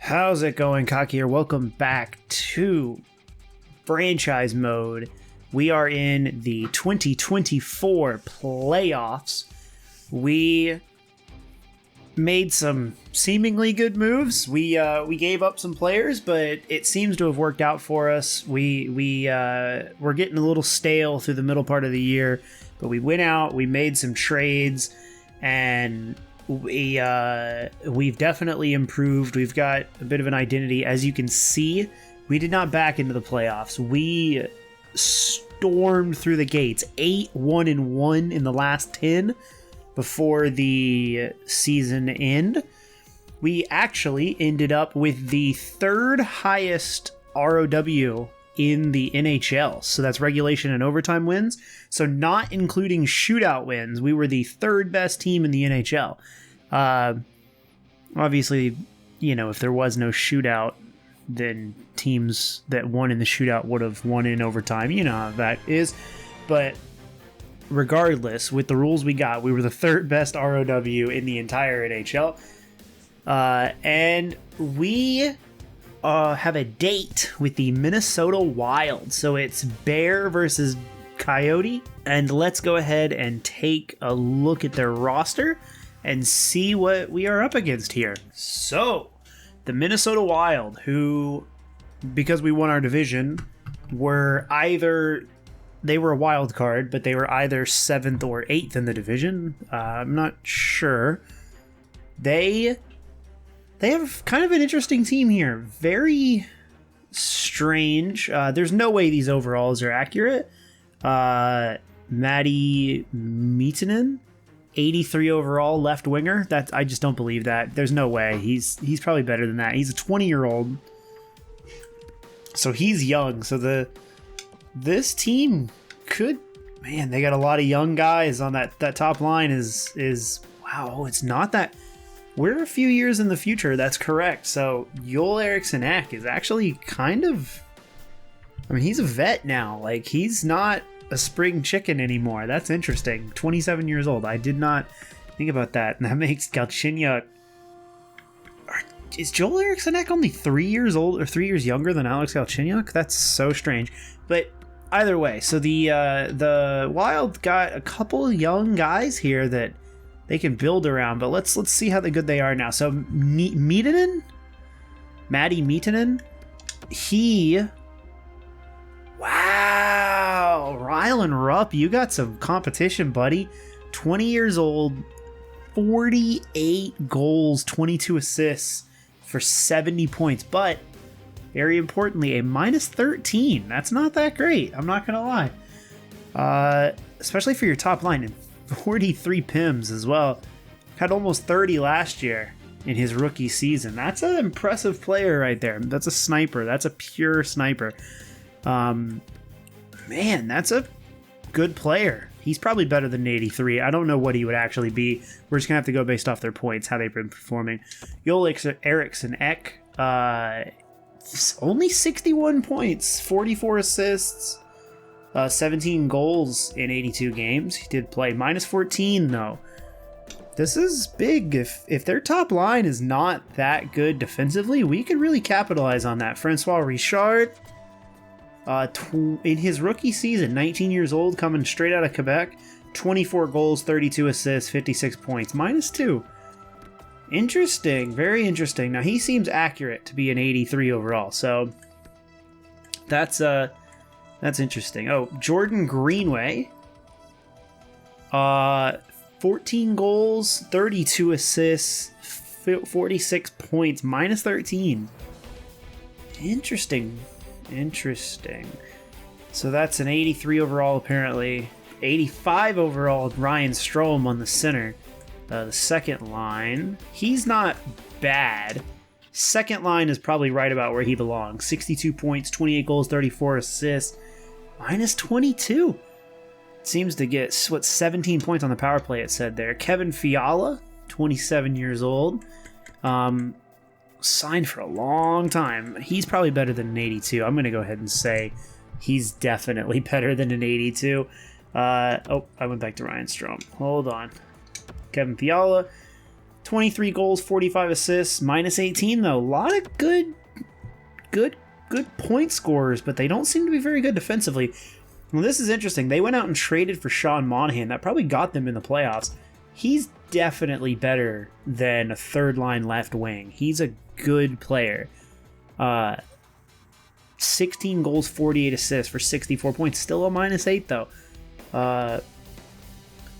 How's it going, Cocky here? Welcome back to Franchise Mode. We are in the 2024 playoffs. We made some seemingly good moves. We gave up some players, but it seems to have worked out for us. We're getting a little stale through the middle part of the year, but we went out, we made some trades, and we've definitely improved. We've got a bit of an identity. As you can see, we did not back into the playoffs. We stormed through the gates, 8-1-1 in the last 10 before the season end. We actually ended up with the third highest ROW in the NHL. So that's regulation and overtime wins. So not including shootout wins, we were the third best team in the NHL. Obviously, you know, if there was no shootout, then teams that won in the shootout would have won in overtime. You know how that is. But regardless, with the rules we got, we were the third best ROW in the entire NHL. And we have a date with the Minnesota Wild. So it's Bear versus Coyote. And let's go ahead and take a look at their roster and see what we are up against here. So, the Minnesota Wild, who, because we won our division, were they were a wild card, but they were either 7th or 8th in the division. I'm not sure. They have kind of an interesting team here. Very strange. There's no way these overalls are accurate. Matty Mietinen, 83 overall left winger. I just don't believe that. There's no way. He's probably better than that. He's a 20-year-old. So he's young. So this team could, man, they got a lot of young guys on that top line is wow, it's not that. We're a few years in the future, that's correct. So Joel Eriksson Ek is actually kind of, I mean, he's a vet now. Like, he's not a spring chicken anymore. That's interesting. 27 years old. I did not think about that. And that makes Galchenyuk. Is Joel Eriksson Ek only 3 years old or 3 years younger than Alex Galchenyuk? That's so strange. But either way, so the Wild got a couple young guys here that they can build around, but let's see how good they are now. So Mietinen, Matty Mietinen, wow, Rylan Rupp, you got some competition, buddy. 20 years old, 48 goals, 22 assists for 70 points, but very importantly, a -13. That's not that great. I'm not gonna lie, especially for your top line. And 43 PIMs as well. Had almost 30 last year in his rookie season. That's an impressive player right there. That's a sniper. That's a pure sniper. Man, that's a good player. He's probably better than 83. I don't know what he would actually be. We're just going to have to go based off their points, how they've been performing. Joel Eriksson Ek, only 61 points, 44 assists, 17 goals in 82 games. He did play. -14, though. This is big. If their top line is not that good defensively, we could really capitalize on that. Francois Richard, in his rookie season, 19 years old, coming straight out of Quebec, 24 goals, 32 assists, 56 points, -2. Interesting. Very interesting. Now, he seems accurate to be an 83 overall, so that's interesting. Oh, Jordan Greenway. 14 goals, 32 assists, 46 points, -13. Interesting. So that's an 83 overall, apparently. 85 overall, Ryan Strome on the center. The second line, he's not bad. Second line is probably right about where he belongs. 62 points, 28 goals, 34 assists. -22. Seems to get, 17 points on the power play, it said there. Kevin Fiala, 27 years old. Signed for a long time. He's probably better than an 82. I'm going to go ahead and say he's definitely better than an 82. I went back to Ryan Strome. Hold on. Kevin Fiala, 23 goals, 45 assists, minus 18 though. A lot of good point scorers, but they don't seem to be very good defensively. Well, this is interesting. They went out and traded for Sean Monahan. That probably got them in the playoffs. He's definitely better than a third-line left wing. He's a good player. 16 goals, 48 assists for 64 points. Still a minus 8, though.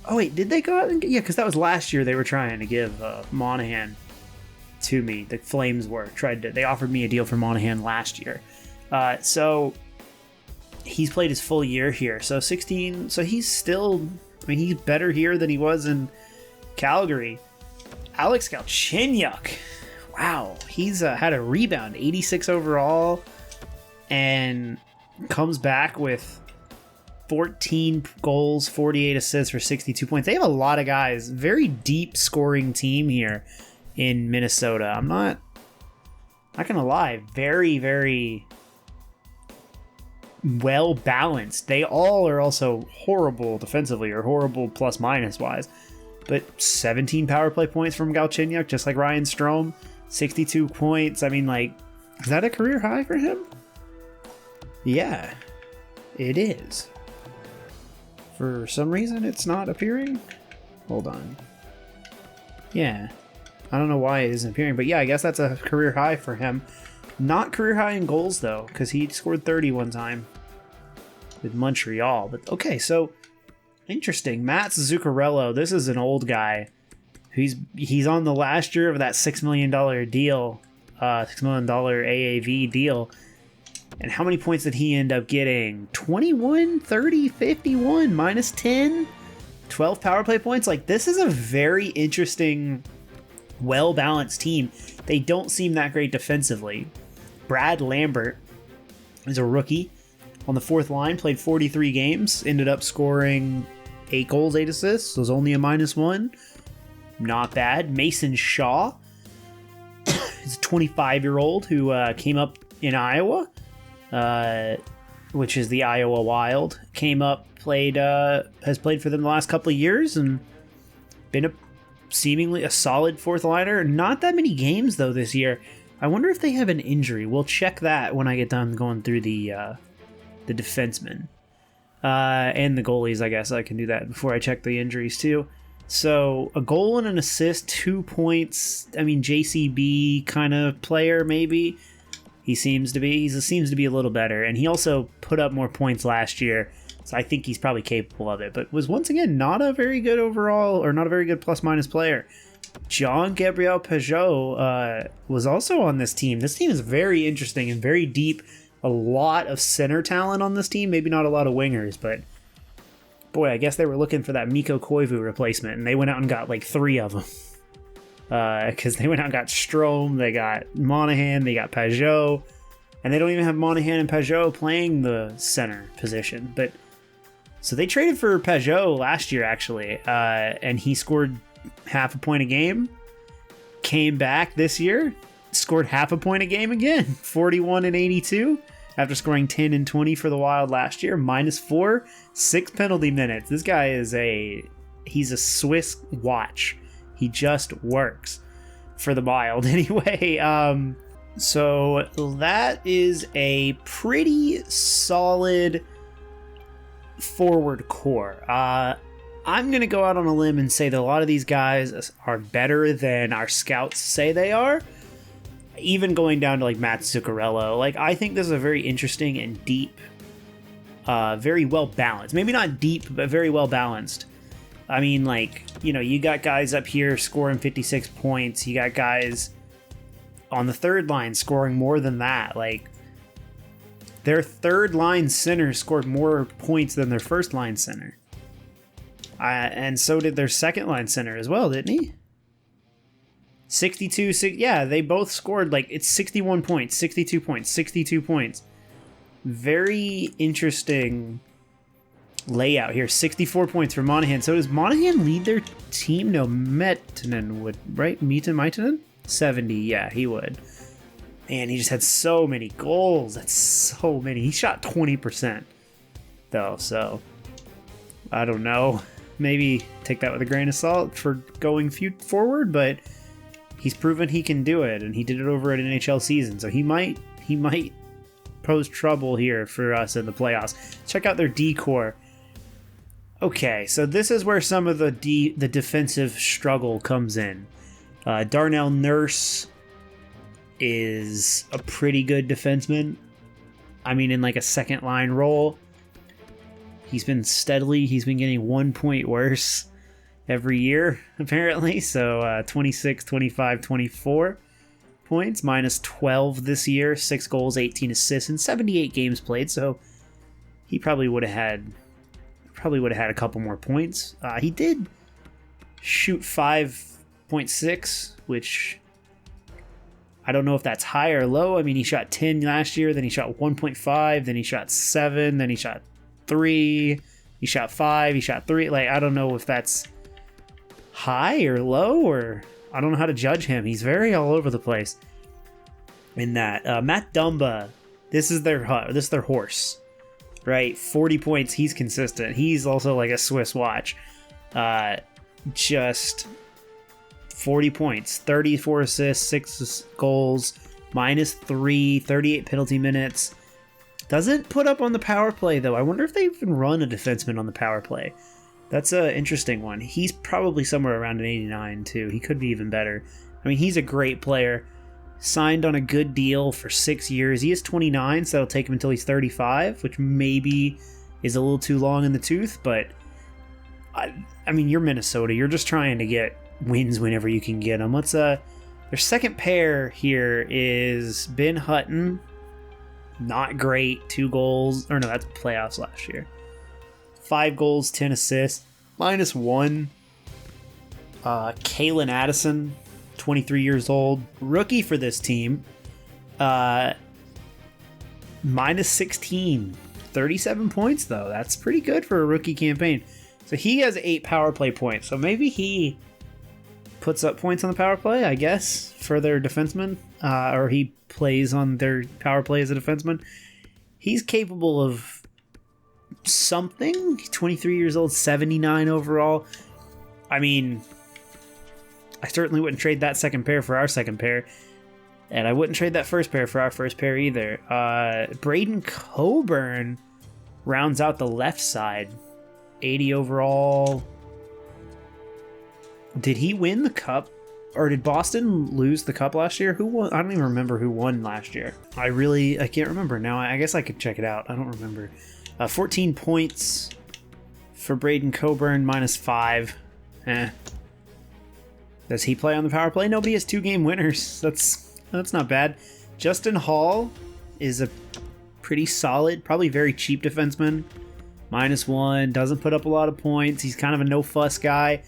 Oh, wait, did they go out and get... Yeah, because that was last year they were trying to give Monahan to me. The Flames were. They offered me a deal for Monahan last year. So he's played his full year here. So 16... So he's still... I mean, he's better here than he was in Calgary. Alex Galchenyuk. Wow. He's had a rebound. 86 overall. And comes back with 14 goals, 48 assists for 62 points. They have a lot of guys. Very deep scoring team here in Minnesota. I'm not gonna lie. Very, very well balanced. They all are also horrible defensively, or horrible plus minus wise. But 17 power play points from Galchenyuk, just like Ryan Strome. 62 points. I mean, like, is that a career high for him? Yeah, it is. For some reason, it's not appearing. Hold on. Yeah, I don't know why it isn't appearing, but yeah, I guess that's a career high for him. Not career high in goals, though, because he scored 30 one time with Montreal. But okay, so interesting. Mats Zuccarello, this is an old guy. He's on the last year of that $6 million deal, $6 million AAV deal. And how many points did he end up getting? 21, 30, 51, minus 10, 12 power play points. Like, this is a very interesting, well-balanced team. They don't seem that great defensively. Brad Lambert is a rookie on the fourth line, played 43 games, ended up scoring 8 goals, 8 assists. So it was only a -1. Not bad. Mason Shaw is a 25-year-old who came up in Iowa. Which is the Iowa Wild. Came up, has played for them the last couple of years, and been seemingly a solid fourth liner. Not that many games though this year. I wonder if they have an injury. We'll check that when I get done going through the defensemen and the goalies. I guess I can do that before I check the injuries too. So a goal and an assist, 2 points. I mean, JCB kind of player maybe. He seems to be a little better, and he also put up more points last year, so I think he's probably capable of it, but was once again not a very good overall, or not a very good plus-minus player. Jean-Gabriel Pageau was also on this team. This team is very interesting and very deep. A lot of center talent on this team, maybe not a lot of wingers, but boy, I guess they were looking for that Mikko Koivu replacement, and they went out and got like 3 of them. Because they went out and got Strome, they got Monahan, they got Pageau, and they don't even have Monahan and Pageau playing the center position. But so they traded for Pageau last year, actually, and he scored half a point a game. Came back this year, scored half a point a game again, 41 and 82, after scoring 10 and 20 for the Wild last year. -4, 6 penalty minutes. This guy he's a Swiss watch. He just works for the Wild anyway. So that is a pretty solid forward core. I'm going to go out on a limb and say that a lot of these guys are better than our scouts say they are. Even going down to like Matt Zuccarello. Like, I think this is a very interesting and deep, very well balanced. Maybe not deep, but very well balanced. I mean, like, you know, you got guys up here scoring 56 points. You got guys on the third line scoring more than that. Like, their third line center scored more points than their first line center. And so did their second line center as well, didn't he? 62, yeah, they both scored, like, it's 61 points, 62 points, 62 points. Very interesting layout here. 64 points for Monahan. So does Monahan lead their team? No, Mettinen would, right? Mettinen? 70, yeah, he would. Man, he just had so many goals. That's so many. He shot 20%, though, so I don't know. Maybe take that with a grain of salt for going forward, but he's proven he can do it, and he did it over an NHL season. So he might pose trouble here for us in the playoffs. Check out their D-core. Okay, so this is where some of the defensive struggle comes in. Darnell Nurse is a pretty good defenseman. I mean, in like a second line role. He's been getting 1 point worse every year, apparently. So 26, 25, 24 points, minus 12 this year, 6 goals, 18 assists, and 78 games played. So he probably would have had a couple more points. He did shoot 5.6, which I don't know if that's high or low. I mean, he shot 10 last year, then he shot 1.5, then he shot 7, then he shot 3, he shot 5, he shot 3. Like, I don't know if that's high or low, or I don't know how to judge him. He's very all over the place in that. Matt Dumba, this is their horse, right? 40 points. He's consistent. He's also like a Swiss watch. Just 40 points, 34 assists, 6 goals, minus 3, 38 penalty minutes. Doesn't put up on the power play, though. I wonder if they even run a defenseman on the power play. That's an interesting one. He's probably somewhere around an 89, too. He could be even better. I mean, he's a great player. Signed on a good deal for 6 years. He is 29, so that'll take him until he's 35, which maybe is a little too long in the tooth. But, I mean, you're Minnesota. You're just trying to get wins whenever you can get them. Their second pair here is Ben Hutton. Not great. 2 goals. Or no, that's playoffs last year. 5 goals, 10 assists. Minus 1. Kalen Addison, 23 years old. Rookie for this team. Minus 16. 37 points, though. That's pretty good for a rookie campaign. So he has 8 power play points. So maybe he puts up points on the power play, I guess, for their defenseman. Or he plays on their power play as a defenseman. He's capable of something. 23 years old, 79 overall. I mean, I certainly wouldn't trade that second pair for our second pair. And I wouldn't trade that first pair for our first pair either. Braden Coburn rounds out the left side. 80 overall. Did he win the cup? Or did Boston lose the cup last year? Who won? I don't even remember who won last year. I can't remember now. I guess I could check it out. I don't remember. 14 points for Braden Coburn, minus 5. Does he play on the power play? Nobody has 2 game winners. That's not bad. Justin Hall is a pretty solid, probably very cheap defenseman. Minus 1, doesn't put up a lot of points. He's kind of a no-fuss guy.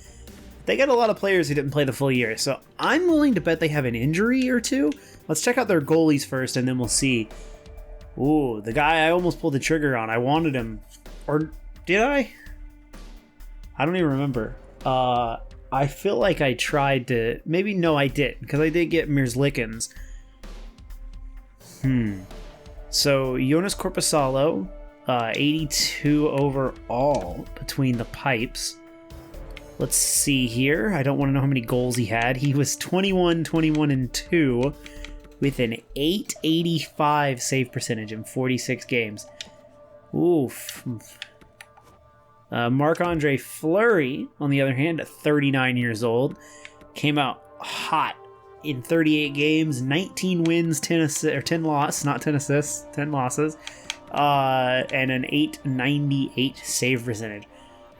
They got a lot of players who didn't play the full year, so I'm willing to bet they have an injury or 2. Let's check out their goalies first, and then we'll see. Ooh, the guy I almost pulled the trigger on. I wanted him. Or did I? I don't even remember. I feel like I tried to... Maybe no, I did, because I did get Merzlikins. So, Jonas Korpisalo, 82 overall between the pipes. Let's see here. I don't want to know how many goals he had. He was 21, 21, and 2 with an 885 save percentage in 46 games. Oof. Marc-Andre Fleury, on the other hand, at 39 years old, came out hot in 38 games, 19 wins, 10 losses, not 10 assists, 10 losses, and an 898 save percentage.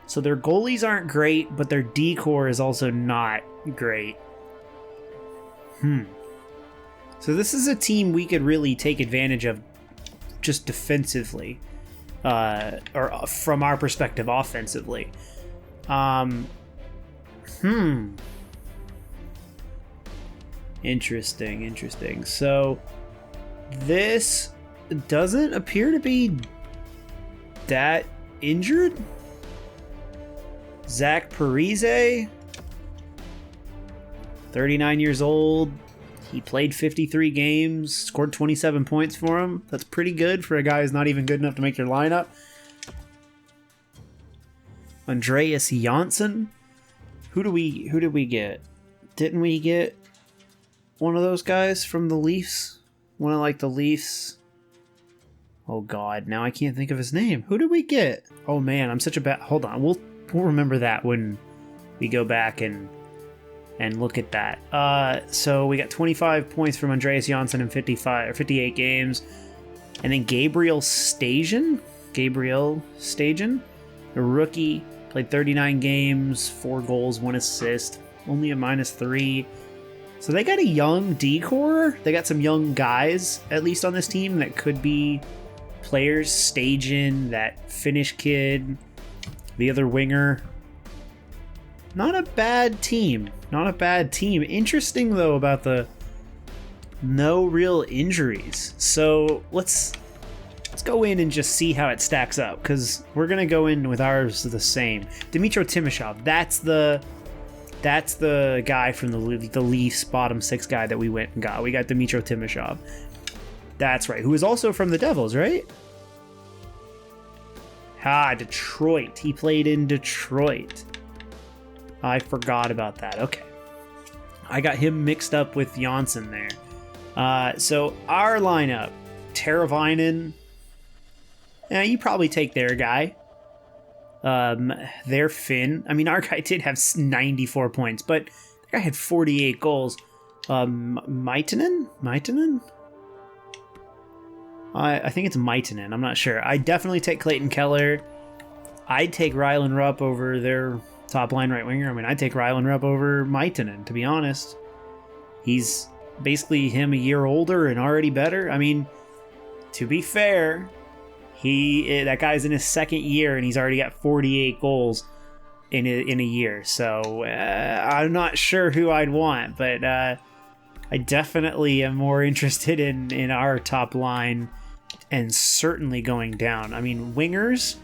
So their goalies aren't great, but their D-core is also not great. So this is a team we could really take advantage of just defensively. Or from our perspective, offensively. Interesting. So this doesn't appear to be that injured. Zach Parise, 39 years old. He played 53 games, scored 27 points for him. That's pretty good for a guy who's not even good enough to make your lineup. Andreas Janssen. Who did we get? Didn't we get one of those guys from the Leafs? One of like the Leafs. Oh God, now I can't think of his name. Who did we get? Oh man, I'm such a bad. Hold on, we'll remember that when we go back and look at that. So we got 25 points from Andreas Janssen in 58 games, and then Gabriel Stajan, a rookie, played 39 games, 4 goals, 1 assist, only a -3. So they got a young D-core. They got some young guys, at least on this team, that could be players. Stajan, that Finnish kid, the other winger. Not a bad team. Interesting, though, about the no real injuries. So let's go in and just see how it stacks up, because we're going to go in with ours the same. Dmytro Timashov, that's the guy from the Leafs bottom 6 guy that we went and got. We got Dmytro Timashov. That's right. Who is also from the Devils, right? Detroit. He played in Detroit. I forgot about that. Okay. I got him mixed up with Janssen there. So our lineup, Teravainen. Yeah, you probably take their guy. Their Finn. I mean, our guy did have 94 points, but the guy had 48 goals. Maitinen? I think it's Maitinen. I'm not sure. I definitely take Clayton Keller. I'd take Rylan Rupp over their top line right winger. I mean, I'd take Rylan Rupp over Maitinen, to be honest. He's basically him a year older and already better. I mean, to be fair, that guy's in his second year and he's already got 48 goals in a year. So I'm not sure who I'd want, but I definitely am more interested in our top line, and certainly going down. I mean, wingers,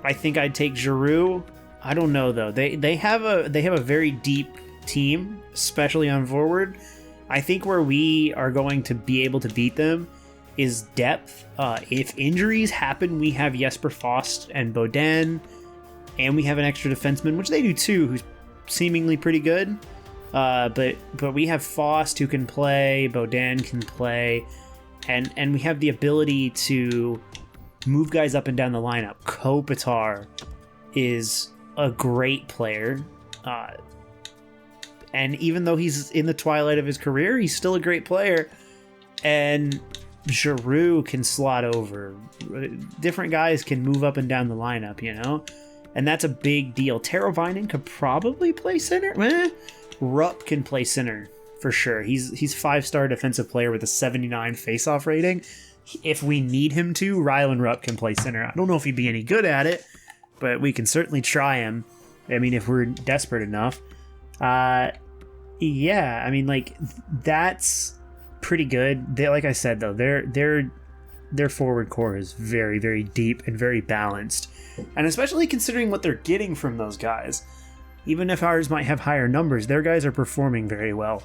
I think I'd take Giroux. I don't know though. They have a very deep team, especially on forward. I think where we are going to be able to beat them is depth. If injuries happen, we have Jesper Fast and Bodin, and we have an extra defenseman, which they do too, who's seemingly pretty good. But we have Fast who can play, Bodin can play, and we have the ability to move guys up and down the lineup. Kopitar is a great player, and even though he's in the twilight of his career, he's still a great player. And Giroux can slot over. Different guys can move up and down the lineup, you know? And that's a big deal. Teravainen could probably play center. Rupp can play center for sure. He's 5-star defensive player with a 79 faceoff rating. If we need him to, Rylan Rupp can play center. I don't know if he'd be any good at it, but we can certainly try him. I mean, if we're desperate enough. Yeah, I mean, like, that's pretty good. Like I said, though, their forward core is very, very deep and very balanced. And especially considering what they're getting from those guys. Even if ours might have higher numbers, their guys are performing very well.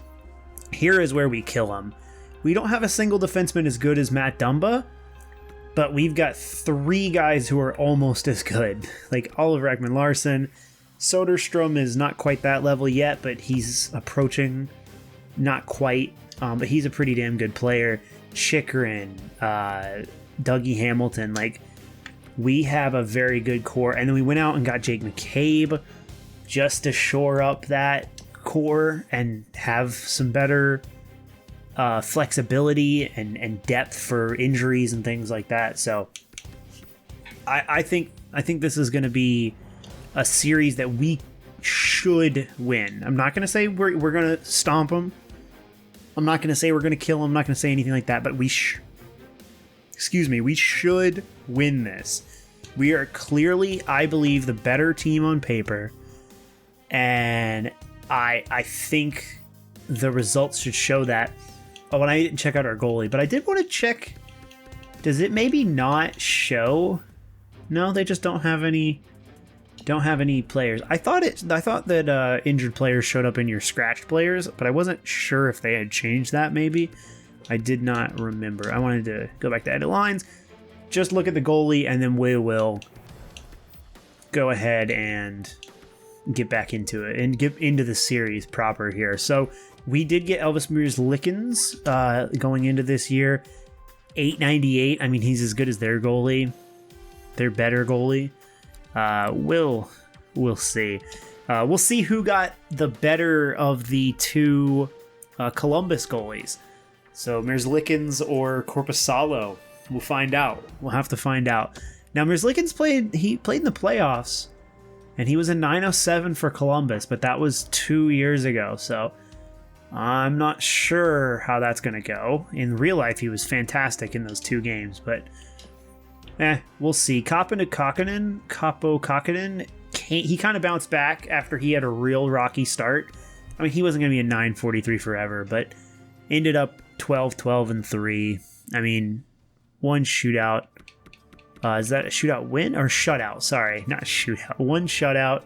Here is where we kill them. We don't have a single defenseman as good as Matt Dumba, but we've got 3 guys who are almost as good. Like Oliver Ekman-Larsson. Soderstrom is not quite that level yet, but he's approaching. Not quite, but he's a pretty damn good player. Chychrun, Dougie Hamilton. Like, we have a very good core. And then we went out and got Jake McCabe just to shore up that core and have some better flexibility and depth for injuries and things like that. So I think this is going to be a series that we should win. I'm not going to say we're going to stomp them. I'm not going to say we're going to kill them. I'm not going to say anything like that, but we should win this. We are clearly, I believe, the better team on paper, and I think the results should show that. Oh, and I didn't check out our goalie, but I did want to check. Does it maybe not show? No, they just don't have any players. I thought that injured players showed up in your scratched players, but I wasn't sure if they had changed that. Maybe I did not remember. I wanted to go back to edit lines, just look at the goalie, and then we will go ahead and get back into it and get into the series proper here. So We did get Elvis Mears-Lickens going into this year. 898. I mean, he's as good as their goalie. Their better goalie. We'll see. We'll see who got the better of the two Columbus goalies. So Mears-Lickens or Korpisalo. We'll find out. We'll have to find out. Now Mears-Lickens played in the playoffs, and he was a 907 for Columbus, but that was 2 years ago. So I'm not sure how that's going to go. In real life, he was fantastic in those 2 games, but we'll see. Kaapo Kakkonen, he kind of bounced back after he had a real rocky start. I mean, he wasn't going to be a 943 forever, but ended up 12-12-3. I mean, one shootout. Is that a shootout win or shutout? Sorry, not shootout. One shutout.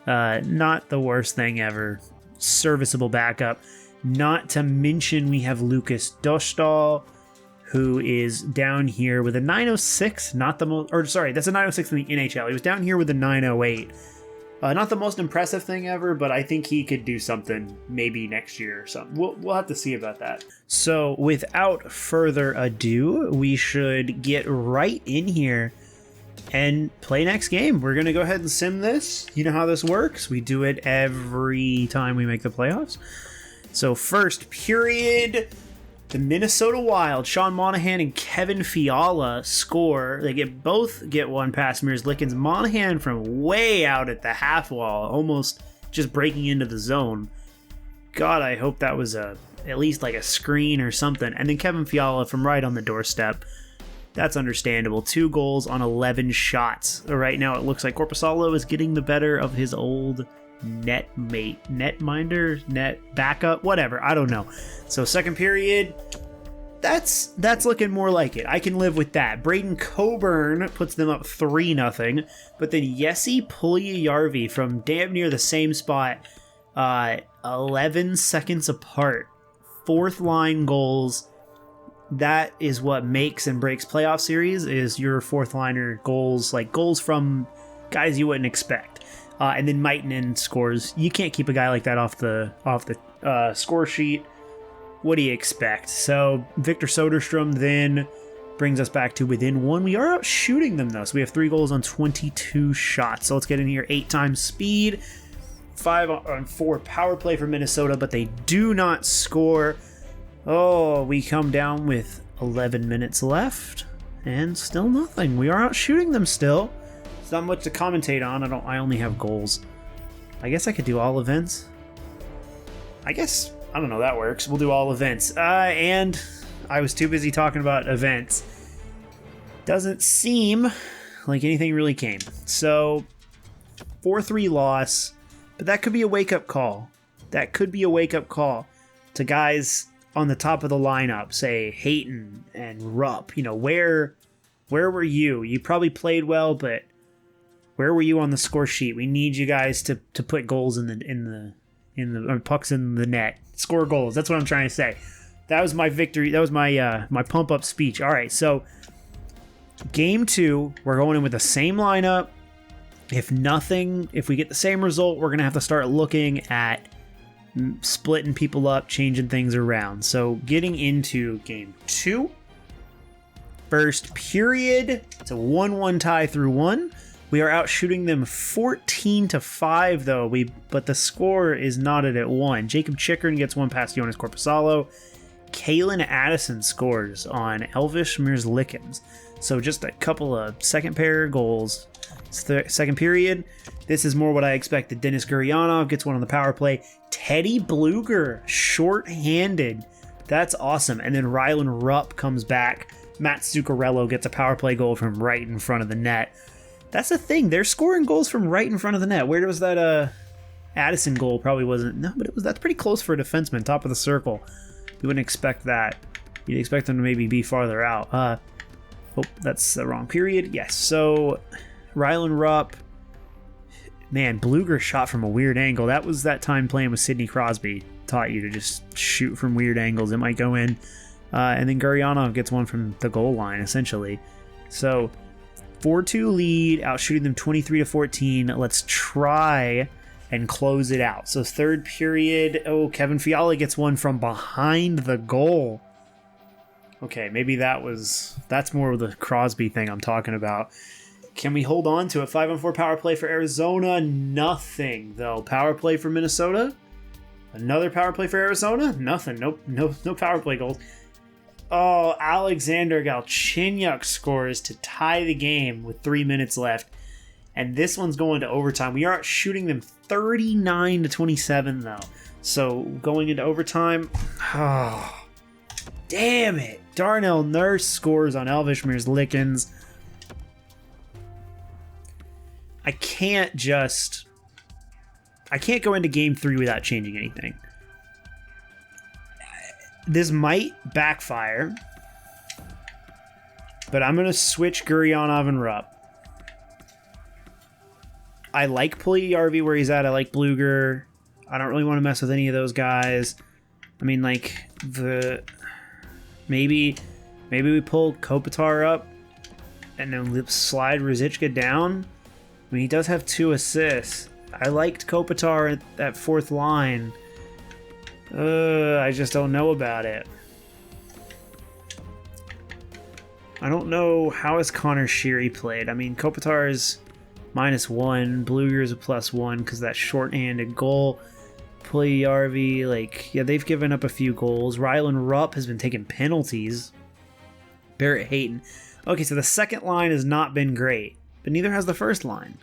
Not the worst thing ever. Serviceable backup. Not to mention we have Lucas Dostal, who is down here with a 906. Not the most, or sorry, that's a 906 in the NHL. He was down here with a 908. Not the most impressive thing ever, but I think he could do something maybe next year or something. We'll have to see about that. So without further ado, we should get right in here and play next game. We're going to go ahead and sim this. You know how this works. We do it every time we make the playoffs. So first period, the Minnesota Wild, Sean Monahan and Kevin Fiala score. They both get one past Mears-Lickens. Monahan from way out at the half wall, almost just breaking into the zone. God, I hope that was at least like a screen or something. And then Kevin Fiala from right on the doorstep. That's understandable. 2 goals on 11 shots. Right now it looks like Korpisalo is getting the better of his old netminder, net backup, whatever. I don't know. So second period, that's looking more like it. I can live with that. Braden Coburn puts them up 3-0, but then Jesse Puljujärvi from damn near the same spot, 11 seconds apart. 4th line goals. That is what makes and breaks playoff series, is your 4th liner goals, like goals from guys you wouldn't expect. And then Maitinen scores. You can't keep a guy like that off the score sheet. What do you expect? So Victor Soderstrom then brings us back to within 1. We are out shooting them though. So we have 3 goals on 22 shots. So let's get in here. 8 times speed. 5 on 4 power play for Minnesota, but they do not score. Oh, we come down with 11 minutes left and still nothing. We are out shooting them still. Not much to commentate on. I only have goals. I guess I could do all events. I don't know, that works. We'll do all events. And I was too busy talking about events. Doesn't seem like anything really came. So 4-3 loss, but that could be a wake-up call. That could be a wake-up call to guys on the top of the lineup, say Hayton and Rupp. You know, where were you? You probably played well, but where were you on the score sheet? We need you guys to put goals in the or pucks in the net. Score goals. That's what I'm trying to say. That was my victory. That was my my pump up speech. All right, so game 2, we're going in with the same lineup. If we get the same result, we're gonna have to start looking at splitting people up, changing things around. So getting into game 2, first period. It's a 1-1 tie through 1. We are out shooting them 14-5 though. But the score is knotted at 1. Jacob Chikrin gets one past Jonas Korpisalo. Kalen Addison scores on Elvis Mears-Lickens. So just a couple of second pair goals. Second period. This is more what I expected. Denis Gurianov gets one on the power play. Teddy Bluger, short-handed. That's awesome. And then Rylan Rupp comes back. Matt Zuccarello gets a power play goal from right in front of the net. That's the thing. They're scoring goals from right in front of the net. Where was that Addison goal? Probably wasn't. No, but that's pretty close for a defenseman. Top of the circle. You wouldn't expect that. You'd expect them to maybe be farther out. Oh, that's the wrong period. Yes. So Rylan Rupp. Man, Bluger shot from a weird angle. That was that time playing with Sidney Crosby. Taught you to just shoot from weird angles. It might go in. And then Gurianov gets one from the goal line, essentially. So 4-2 lead, out shooting them 23-14. Let's try and close it out. So third period, oh, Kevin Fiala gets one from behind the goal. Okay, maybe that's more of the Crosby thing I'm talking about. Can we hold on to a 5-on-4 power play for Arizona? Nothing, though. Power play for Minnesota? Another power play for Arizona? Nothing. Nope. No power play goals. Oh, Alexander Galchenyuk scores to tie the game with 3 minutes left. And this one's going to overtime. We are shooting them 39-27, though. So going into overtime, oh, damn it. Darnell Nurse scores on Elvis Merzlikins. I can't go into game 3 without changing anything. This might backfire, but I'm going to switch Gurionov and Rupp. I like Puljujärvi where he's at. I like Bluger. I don't really want to mess with any of those guys. I mean, like, maybe we pull Kopitar up and then slide Ruzicka down. I mean, he does have 2 assists. I liked Kopitar at that 4th line. I just don't know about it. I don't know how has Connor Sheary played. I mean, Kopitar is -1. Bluger is a +1 because that short-handed goal. Puljujärvi, like, yeah, they've given up a few goals. Rylan Rupp has been taking penalties. Barrett Hayton. Okay, so the second line has not been great, but neither has the first line.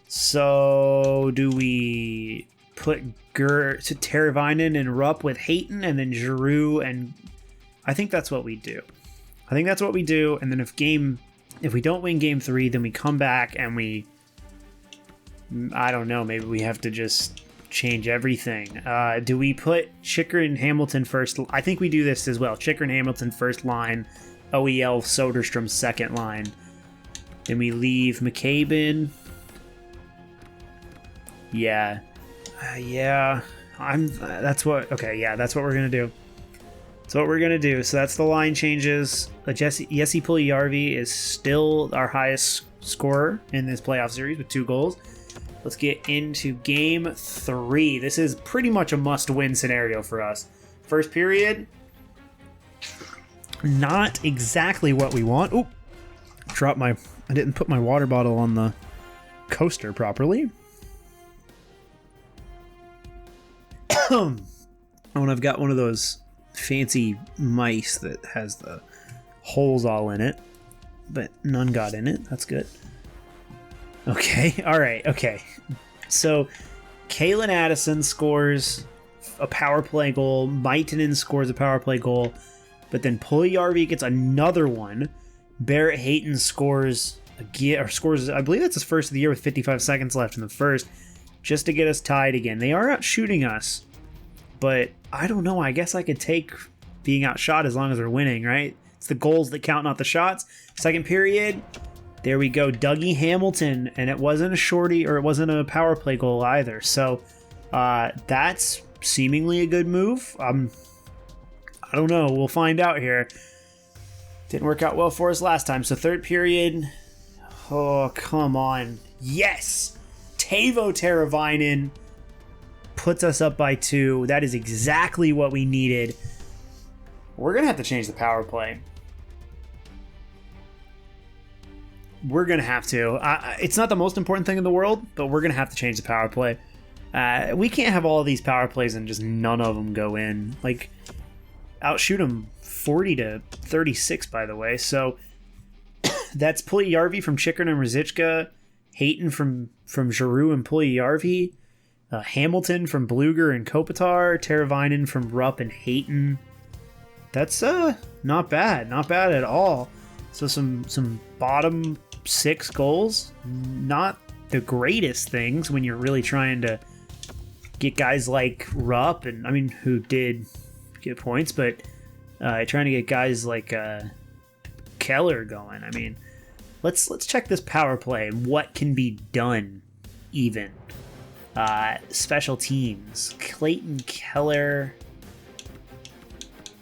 So do we put Teravainen and Rupp with Hayton and then Giroux, and I think that's what we do. And then if we don't win game 3, then we come back and I don't know, maybe we have to just change everything. Do we put Chicker and Hamilton first? I think we do this as well. Chicker and Hamilton first line, OEL Soderstrom second line. Then we leave McCabe in. Yeah. That's what we're going to do. So that's the line changes. Jesse Puljujärvi is still our highest scorer in this playoff series with 2 goals. Let's get into game 3. This is pretty much a must-win scenario for us. First period, not exactly what we want. Oop, I didn't put my water bottle on the coaster properly. When I've got one of those fancy mice that has the holes all in it, but none got in it. That's good. Okay, all right, okay. So, Kalen Addison scores a power play goal. Maitanen scores a power play goal, but then Puljujärvi gets another one. Barrett Hayton scores, I believe that's his first of the year with 55 seconds left in the first, just to get us tied again. They are out shooting us, but I don't know. I guess I could take being outshot as long as we're winning, right? It's the goals that count, not the shots. Second period, there we go. Dougie Hamilton, and it wasn't a shorty or it wasn't a power play goal either. So that's seemingly a good move. I don't know. We'll find out here. Didn't work out well for us last time. So third period. Oh, come on. Yes! Teuvo Teravainen puts us up by 2. That is exactly what we needed. We're going to have to change the power play. We're going to have to. It's not the most important thing in the world, but we're going to have to change the power play. We can't have all of these power plays and just none of them go in. Like, outshoot them 40-36, by the way. So that's Puljujärvi from Chychrun and Ruzicka, Hayton from Giroux and Puljujärvi, Hamilton from Bluger and Kopitar, Teravainen from Rupp and Hayton. That's not bad at all. So some bottom 6 goals, not the greatest things when you're really trying to get guys like Rupp and who did get points, but trying to get guys like Keller going. Let's check this power play. What can be done even? Special teams. Clayton Keller,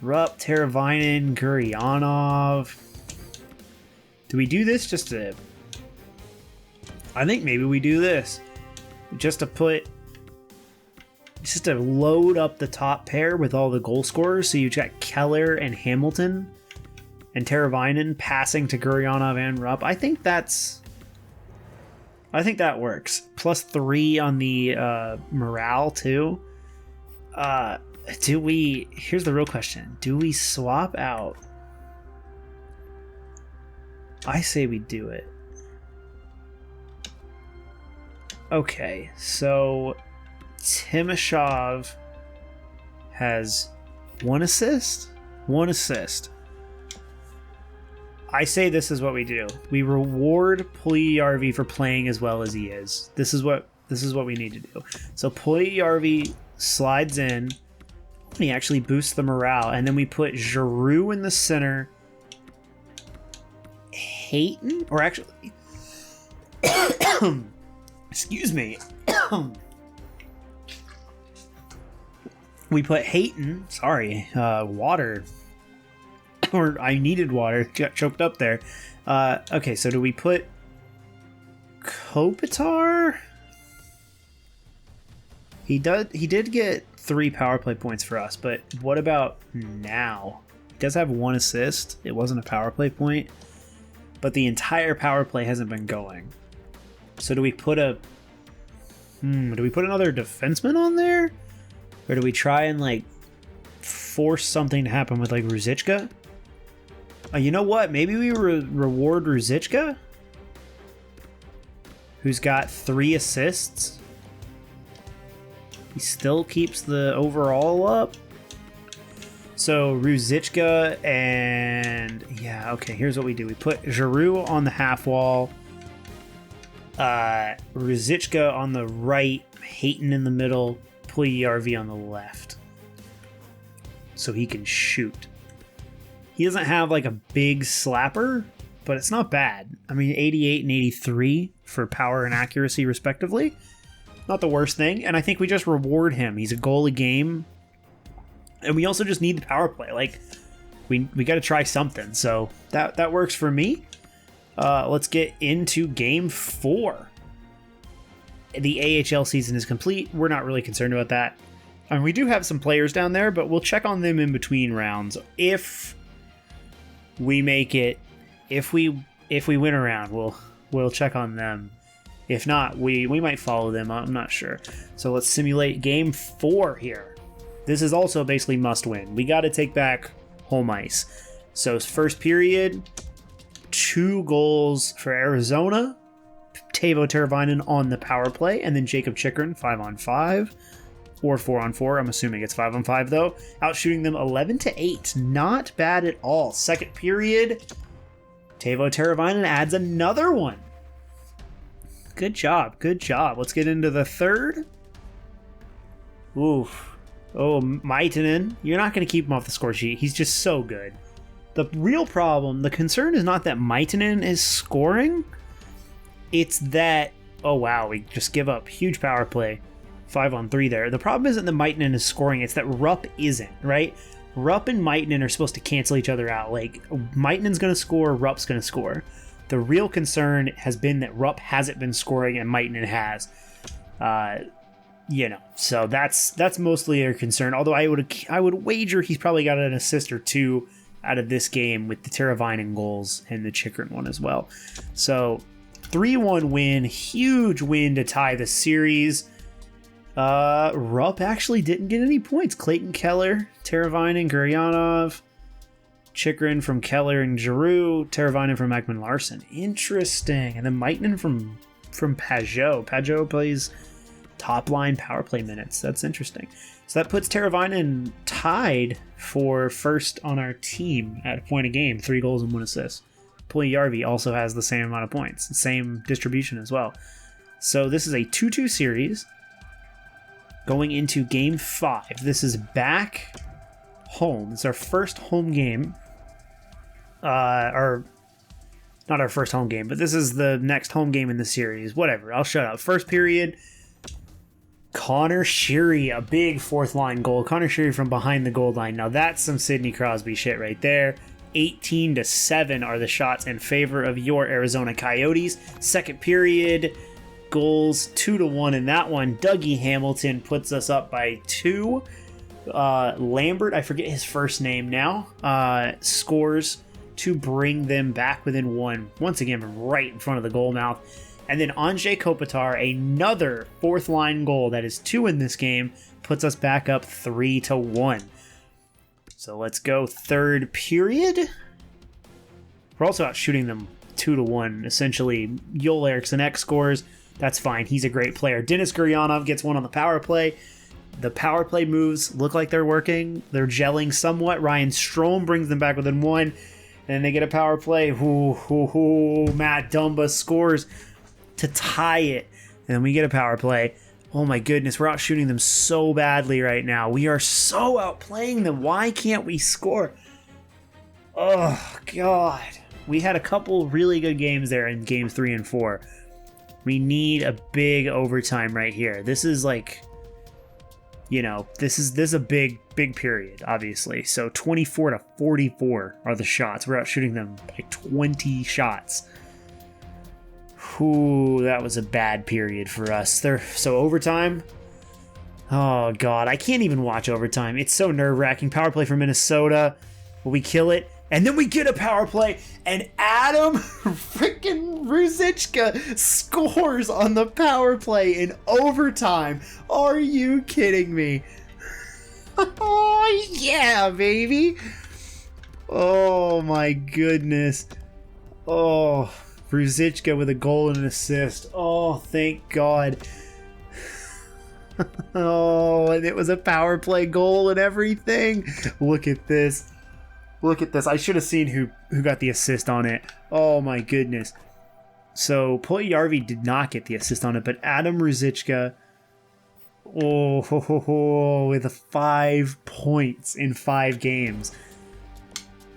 Rupp, Teravainen, Gurionov. Do we do this just to... I think maybe we do this. Just to put just to load up the top pair with all the goal scorers. So you've got Keller and Hamilton and Teravainen passing to Gurionov and Rupp. I think that works. +3 on the morale too. Here's the real question. Do we swap out? I say we do it. Okay, so Timashov has 1 assist. 1 assist. I say this is what we do. We reward Puljujärvi for playing as well as he is. This is what we need to do. So Puljujärvi slides in. He actually boosts the morale, and then we put Giroux in the center. Hayton, or actually, excuse me. We put Hayton. Sorry, water. Or I needed water. Got choked up there. Okay, so do we put Kopitar? He did get 3 power play points for us, but what about now? He does have 1 assist. It wasn't a power play point, but the entire power play hasn't been going. So do we put another defenseman on there? Or do we try and like force something to happen with like Ruzicka? You know what? Maybe we reward Ruzicka, who's got 3 assists. He still keeps the overall up. So Ruzicka and yeah, okay. Here's what we do: we put Giroux on the half wall, Ruzicka on the right, Hayton in the middle, Puljujärvi on the left, so he can shoot. He doesn't have like a big slapper, but it's not bad. I mean, 88 and 83 for power and accuracy, respectively. Not the worst thing. And I think we just reward him. He's a goal a game. And we also just need the power play. Like, we got to try something. So that works for me. Let's get into game 4. The AHL season is complete. We're not really concerned about that. I mean, we do have some players down there, but we'll check on them in between rounds. If we make it, if we win a round, we'll check on them. If not, we might follow them. I'm not sure. So let's simulate game 4 here. This is also basically must win. We got to take back home ice. So first period, 2 goals for Arizona. Teuvo Teravainen on the power play, and then Jacob Chychrun 5-on-5 or 4-on-4. I'm assuming it's 5-on-5 though. Outshooting them 11-8. Not bad at all. Second period, Teuvo Teravainen adds another one. Good job. Good job. Let's get into the third. Oof. Oh, Maitinen. You're not going to keep him off the score sheet. He's just so good. The real problem, the concern is not that Maitinen is scoring. It's that, oh wow, we just give up huge power play. 5-on-3 there. The problem isn't that Maitinen is scoring. It's that Rupp isn't, right? Rupp and Maitinen are supposed to cancel each other out. Like, Maitinen's going to score, Rupp's going to score. The real concern has been that Rupp hasn't been scoring and Maitinen has. So that's mostly a concern. Although I would wager he's probably got an assist or 2 out of this game with the Teravainen goals and the Chychrun one as well. So 3-1 win, huge win to tie the series. Rupp actually didn't get any points. Clayton Keller, Teravainen, Gurionov, Chychrun from Keller and Giroux, Teravainen from Ekman Larson. Interesting. And then Maitinen from Pajot. Pajot plays top line power play minutes. That's interesting. So that puts Teravainen tied for first on our team at a point a game, 3 goals and 1 assist. Puljujärvi also has the same amount of points, same distribution as well. So this is a 2-2 series going into game 5. This is back home. It's our first home game. Or not our first home game, but this is the next home game in the series. Whatever, I'll shut up. First period, Connor Sheary, a big 4th line goal. Connor Sheary from behind the goal line. Now that's some Sidney Crosby shit right there. 18-7 are the shots in favor of your Arizona Coyotes. Second period, goals, 2-1 in that one. Dougie Hamilton puts us up by 2. Lambert, I forget his first name now, scores to bring them back within 1. Once again, right in front of the goal mouth. And then Anze Kopitar, another fourth line goal. That is 2 in this game, puts us back up 3-1. So let's go third period. We're also out shooting them 2-1. Essentially, Joel Eriksson Ek scores. That's fine. He's a great player. Denis Guryanov gets 1 on the power play. The power play moves look like they're working. They're gelling somewhat. Ryan Strome brings them back within 1. And then they get a power play. Matt Dumba scores to tie it. And then we get a power play. Oh my goodness, we're out shooting them so badly right now. We are so outplaying them. Why can't we score? Oh, God. We had a couple really good games there in games 3 and 4. We need a big overtime right here. This is like, you know, this is a big period, obviously. So 24-44 are the shots. We're out shooting them by 20 shots. Ooh, that was a bad period for us. So overtime. Oh, God. I can't even watch overtime. It's so nerve-wracking. Power play for Minnesota. Will we kill it? And then we get a power play, and Adam freaking Ruzicka scores on the power play in overtime. Are you kidding me? Oh, yeah, baby. Oh, my goodness. Oh, Ruzicka with a goal and an assist. Oh, thank God. Oh, and it was a power play goal and everything. Look at this. Look at this. I should have seen who got the assist on it. Oh, my goodness. So, Puljujärvi did not get the assist on it, but Adam Ruzicka, with 5 points in 5 games.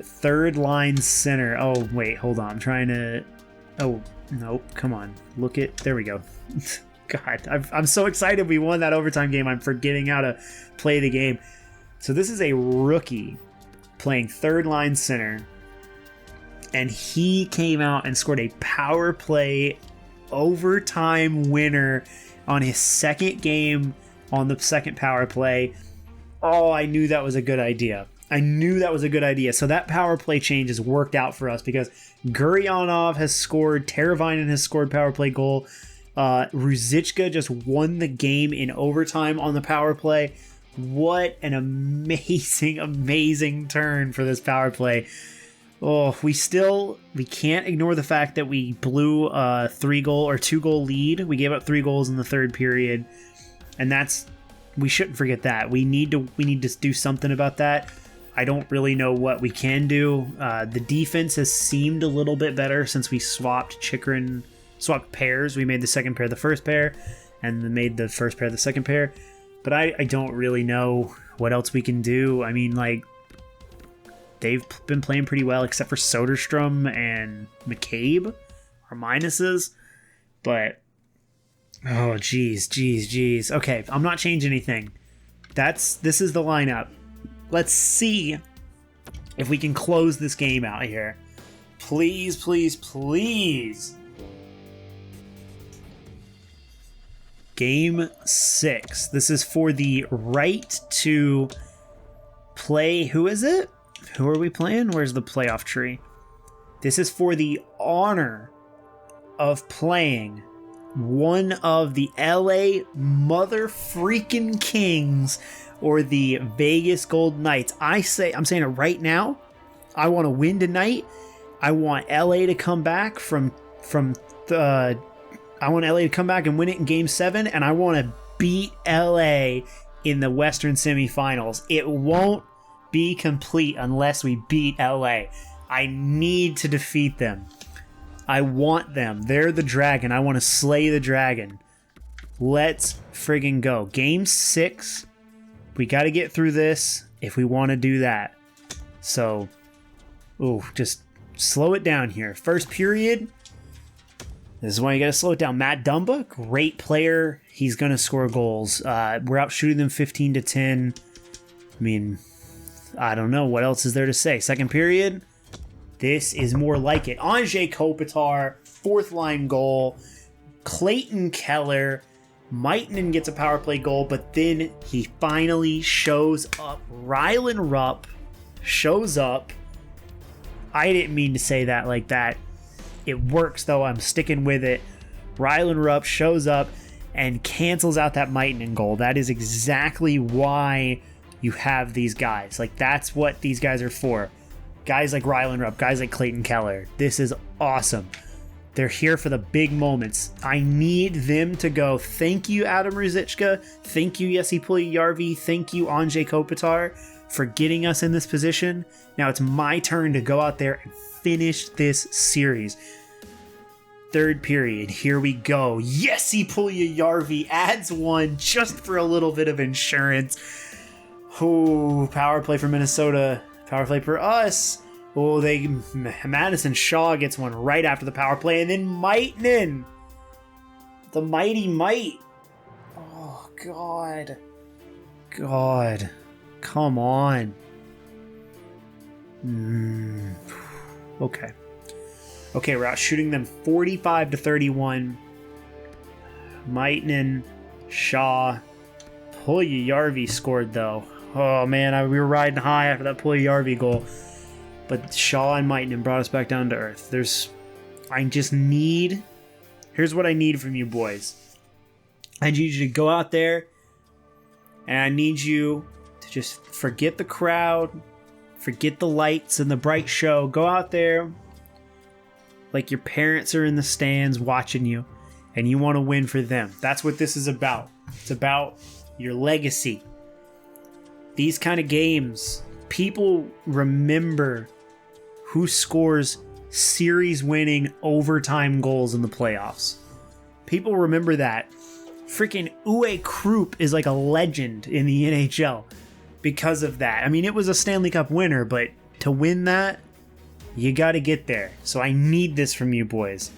Third line center. Oh, wait, hold on. I'm trying to... Oh, nope. Come on. Look at... There we go. God, I'm so excited we won that overtime game. I'm forgetting how to play the game. So this is a rookie playing third line center, and he came out and scored a power play overtime winner on his second game on the second power play. Oh, I knew that was a good idea. So that power play change has worked out for us because Guryanov has scored, Teravainen has scored power play goal. Ruzicka just won the game in overtime on the power play. What an amazing, amazing turn for this power play. Oh, we can't ignore the fact that we blew a 3-goal or 2-goal lead. We gave up 3 goals in the third period. And we shouldn't forget that. We need to do something about that. I don't really know what we can do. The defense has seemed a little bit better since we swapped pairs. We made the second pair the first pair, and then made the first pair the second pair. But I don't really know what else we can do. I mean, like, they've been playing pretty well, except for Soderstrom and McCabe, our minuses. But, oh, geez. Okay, I'm not changing anything. This is the lineup. Let's see if we can close this game out here. Please, please, please. Game 6. This is for the right to play. Who is it? Who are we playing? Where's the playoff tree? This is for the honor of playing one of the LA mother freaking Kings or the Vegas Golden Knights. I'm saying it right now. I want to win tonight. I want LA to come back I want LA to come back and win it in Game 7, and I want to beat LA in the Western semifinals. It won't be complete unless we beat LA. I need to defeat them. I want them. They're the dragon. I want to slay the dragon. Let's friggin' go. Game 6. We got to get through this if we want to do that. So, just slow it down here. First period. This is why you got to slow it down. Matt Dumba, great player. He's going to score goals. We're out shooting them 15-10. I mean, I don't know. What else is there to say? Second period. This is more like it. Anze Kopitar, fourth line goal. Clayton Keller, Maitinen gets a power play goal, but then he finally shows up. Rylan Rupp shows up. I didn't mean to say that like that. It works, though. I'm sticking with it. Rylan Rupp shows up and cancels out that Maitinen goal. That is exactly why you have these guys. Like, that's what these guys are for. Guys like Rylan Rupp, guys like Clayton Keller. This is awesome. They're here for the big moments. I need them to go, thank you, Adam Ruzicka. Thank you, Jesse Puljujärvi. Thank you, Anze Kopitar, for getting us in this position. Now it's my turn to go out there and finish this series. Third period, here we go. Jesse Puljujärvi adds one just for a little bit of insurance. Oh, power play for Minnesota. Power play for us. Oh, Madison Shaw gets one right after the power play, and then Maitinen, the mighty Might. Oh God, come on. Okay, we're out shooting them 45-31. Maitinen, Shaw, Puljujärvi scored though. Oh man, we were riding high after that Puljujärvi goal. But Shaw and Maitinen brought us back down to earth. Here's what I need from you boys. I need you to go out there, and I need you to just forget the crowd, forget the lights and the bright show. Go out there like your parents are in the stands watching you, and you want to win for them. That's what this is about. It's about your legacy. These kind of games, people remember who scores series-winning overtime goals in the playoffs. People remember that. Freaking Uwe Krupp is like a legend in the NHL because of that. I mean, it was a Stanley Cup winner, but to win that, you got to get there. So I need this from you boys.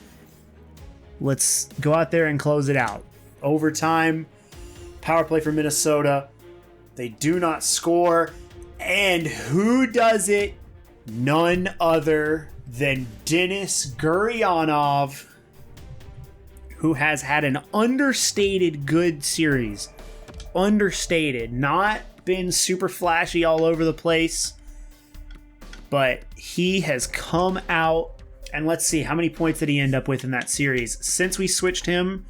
Let's go out there and close it out. Overtime, power play for Minnesota. They do not score. And who does it? None other than Denis Gurianov, who has had an understated good series. Understated. Not been super flashy all over the place. But he has come out, and let's see, how many points did he end up with in that series? Since we switched him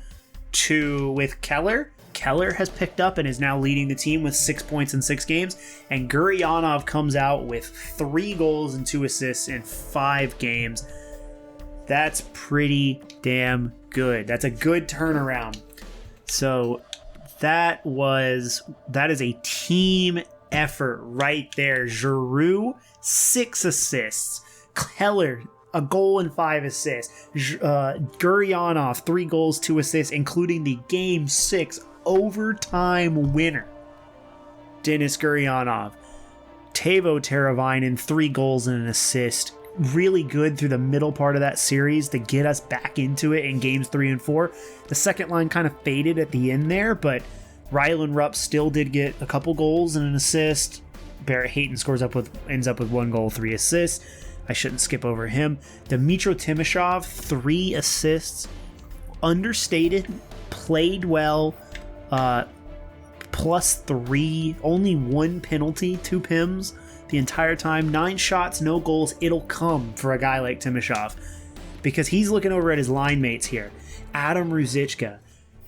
with Keller, Keller has picked up and is now leading the team with 6 points in 6 games. And Gurianov comes out with 3 goals and 2 assists in 5 games. That's pretty damn good. That's a good turnaround. So that is a team effort right there. Giroux, 6 assists. Keller, a goal and 5 assists. Gurianov, 3 goals, 2 assists, including the Game 6 overtime winner, Denis Gurianov. Teuvo Teravainen, 3 goals and an assist. Really good through the middle part of that series to get us back into it in games 3 and 4. The second line kind of faded at the end there, but Rylan Rupp still did get a couple goals and an assist. Barrett Hayton ends up with 1 goal, 3 assists. I shouldn't skip over him. Dmytro Timashov, 3 assists. Understated, played well. +3, only 1 penalty, 2 PIMs the entire time. 9 shots, no goals. It'll come for a guy like Timashov because he's looking over at his line mates here. Adam Ruzicka,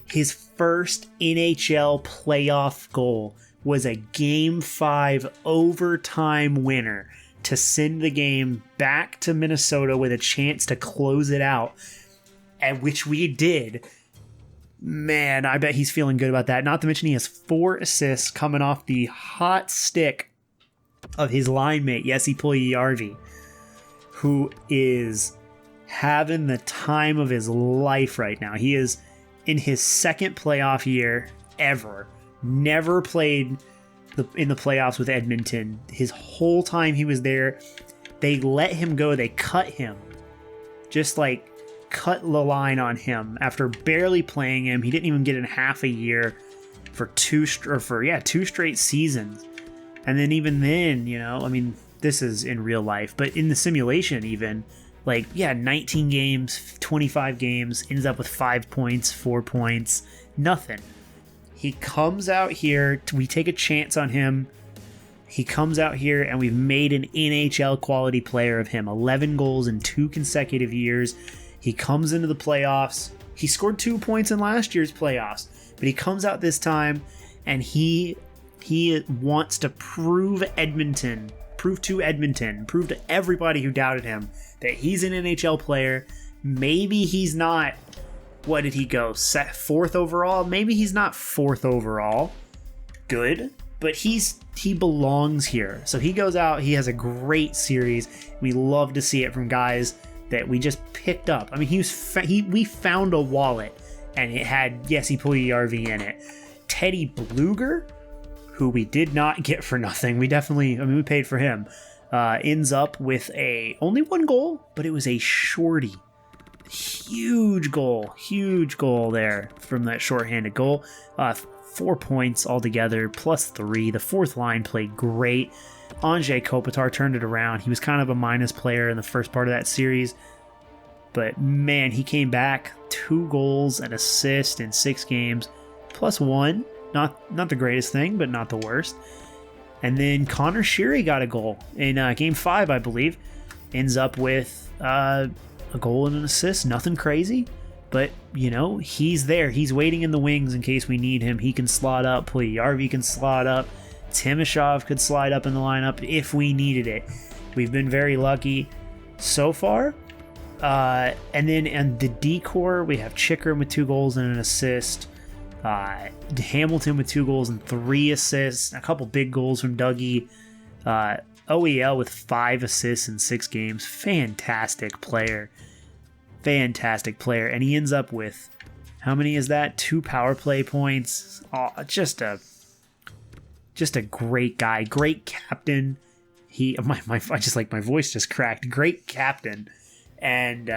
his first NHL playoff goal was a Game 5 overtime winner to send the game back to Minnesota with a chance to close it out, and which we did. Man, I bet he's feeling good about that. Not to mention he has 4 assists coming off the hot stick of his line mate, Jesse Puljujärvi, who is having the time of his life right now. He is in his 2nd playoff year ever. Never played in the playoffs with Edmonton. His whole time he was there, they let him go. They cut him. Just like cut the line on him after barely playing him. He didn't even get in half a year for 2 straight seasons. And then even then, I mean, this is in real life, but in the simulation even, Like, yeah, 19 games, 25 games, ends up with 5 points, 4 points, nothing. He comes out here, we take a chance on him. He comes out here and we've made an NHL quality player of him. 11 goals in 2 consecutive years. He comes into the playoffs. He scored 2 points in last year's playoffs, but he comes out this time and he wants to prove to Edmonton, prove to everybody who doubted him that he's an NHL player. Maybe he's not, what did he go, 4th overall? Maybe he's not 4th overall. Good, but he belongs here. So he goes out, he has a great series. We love to see it from guys that we just picked up. I mean, we found a wallet and it had Jesse Puljujarvi in it. Teddy Bluger, who we did not get for nothing. We paid for him. Ends up with only 1 goal, but it was a shorty. Huge goal there from that shorthanded goal. 4 points altogether, plus 3. The fourth line played great. Anze Kopitar turned it around. He was kind of a minus player in the first part of that series, but man, he came back. 2 goals and assist in 6 games, plus 1. Not the greatest thing, but not the worst. And then Connor Sheary got a goal in Game 5, I believe. Ends up with a goal and an assist. Nothing crazy, but, he's there. He's waiting in the wings in case we need him. He can slot up. Puljujarvi can slot up. Timashov could slide up in the lineup if we needed it. We've been very lucky so far. And then in the D-core, we have Chychrun with 2 goals and an assist. Hamilton with 2 goals and 3 assists, a couple big goals from Dougie. OEL with 5 assists in 6 games. Fantastic player. And he ends up with, how many is that? 2 power play points. Oh, just a great guy, great captain. I just like my voice just cracked. Great captain, and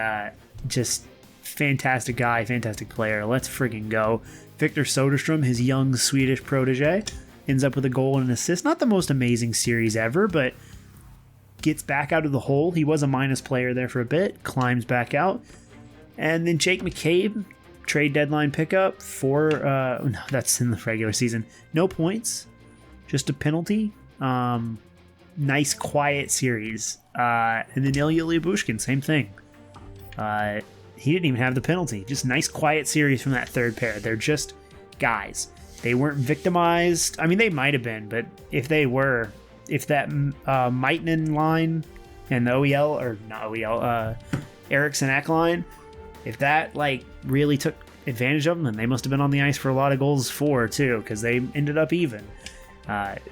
just fantastic guy, fantastic player. Let's friggin' go. Victor Soderstrom, his young Swedish protege, ends up with a goal and an assist. Not the most amazing series ever, but gets back out of the hole. He was a minus player there for a bit, climbs back out. And then Jake McCabe, trade deadline pickup no, that's in the regular season. No points, just a penalty. Nice, quiet series. And then Ilya Lyubushkin, same thing. He didn't even have the penalty. Just nice, quiet series from that third pair. They're just guys. They weren't victimized. I mean, they might have been, but if they were, if that Maitinen line and the OEL, or not OEL, Eriksson Ek line, if that really took advantage of them, then they must have been on the ice for a lot of goals for too, because they ended up even.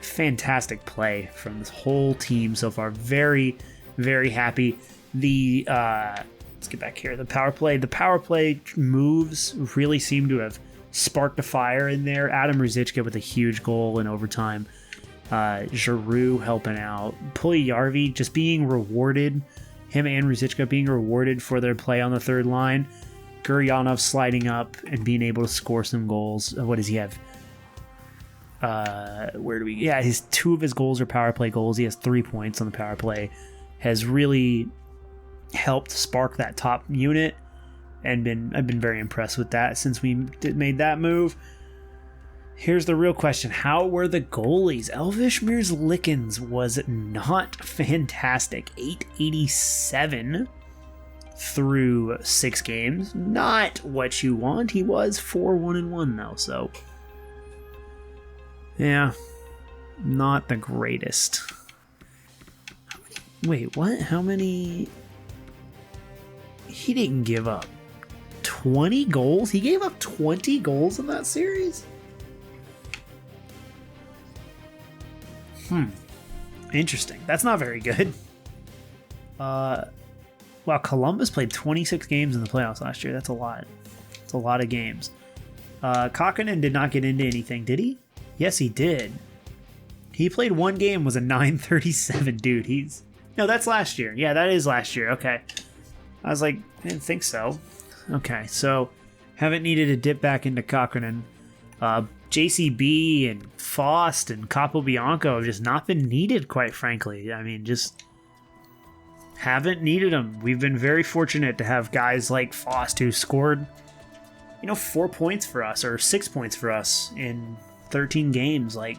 Fantastic play from this whole team so far. Very, very happy. Let's get back here. The power play moves really seem to have sparked a fire in there. Adam Ruzicka with a huge goal in overtime. Giroux helping out. Puljujarvi just being rewarded. Him and Ruzicka being rewarded for their play on the third line. Guryanov sliding up and being able to score some goals. What does he have? His 2 of his goals are power play goals. He has 3 points on the power play. Has really helped spark that top unit, and I've been very impressed with that since we made that move. Here's the real question: how were the goalies? Elvis Merzlikins was not fantastic. 887 through 6 games. Not what you want. He was 4-1-1 though, so yeah, not the greatest. Wait, what? How many? He didn't give up 20 goals? He gave up 20 goals in that series? Interesting. That's not very good. Wow, Columbus played 26 games in the playoffs last year. That's a lot. It's a lot of games. Kokkonen did not get into anything, did he? Yes, he did. He played 1 game, was a .937, dude. No, that's last year. Yeah, that is last year. Okay. I was like, I didn't think so. Okay, so haven't needed to dip back into Kokkonen. JCB and Faust and Capobianco have just not been needed, quite frankly. I mean, just haven't needed them. We've been very fortunate to have guys like Fost who scored, 4 points for us or 6 points for us in 13 games. Like,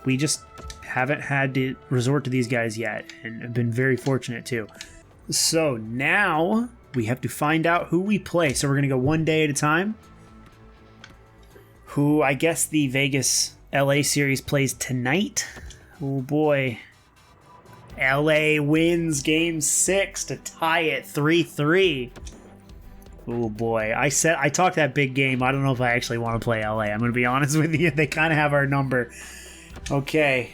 we just haven't had to resort to these guys yet, and have been very fortunate too. So now we have to find out who we play. So we're going to go one day at a time. Who I guess the Vegas LA series plays tonight. Oh boy. LA wins game 6 to tie it 3-3. Oh boy. I talked that big game. I don't know if I actually want to play LA. I'm going to be honest with you. They kind of have our number. Okay.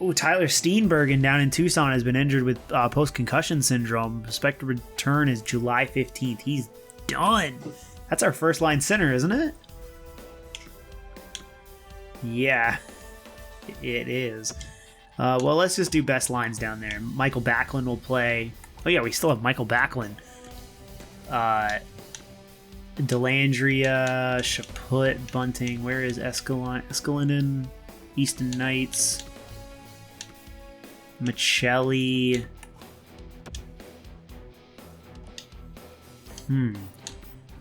Oh, Tyler Steenbergen down in Tucson has been injured with post-concussion syndrome. Expected return is July 15th. He's done. That's our first line center, isn't it? Yeah, it is. Well, let's just do best lines down there. Michael Backlund will play. Oh yeah, we still have Michael Backlund. Delandria, Chaput, Bunting. Where is Escalinen? Easton Knights. Michelli.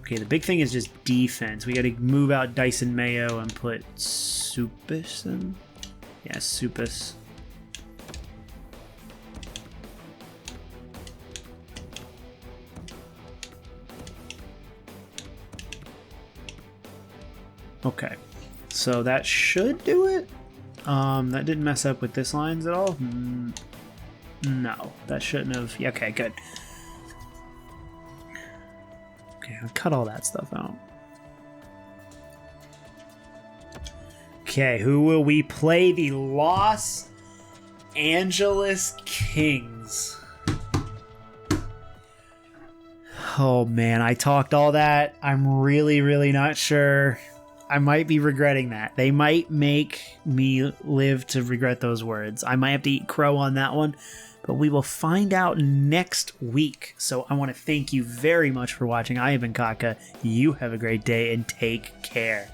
Okay, the big thing is just defense. We got to move out Dyson Mayo and put Supis in. Yeah, Supis. Okay, so that should do it. That didn't mess up with this lines at all. No, that shouldn't have. Yeah, okay, good. Okay, I'll cut all that stuff out. Okay, who will we play? The Los Angeles Kings. Oh man, I talked all that. I'm really, really not sure. I might be regretting that. They might make me live to regret those words. I might have to eat crow on that one. But we will find out next week. So I want to thank you very much for watching. I have been Kaka. You have a great day and take care.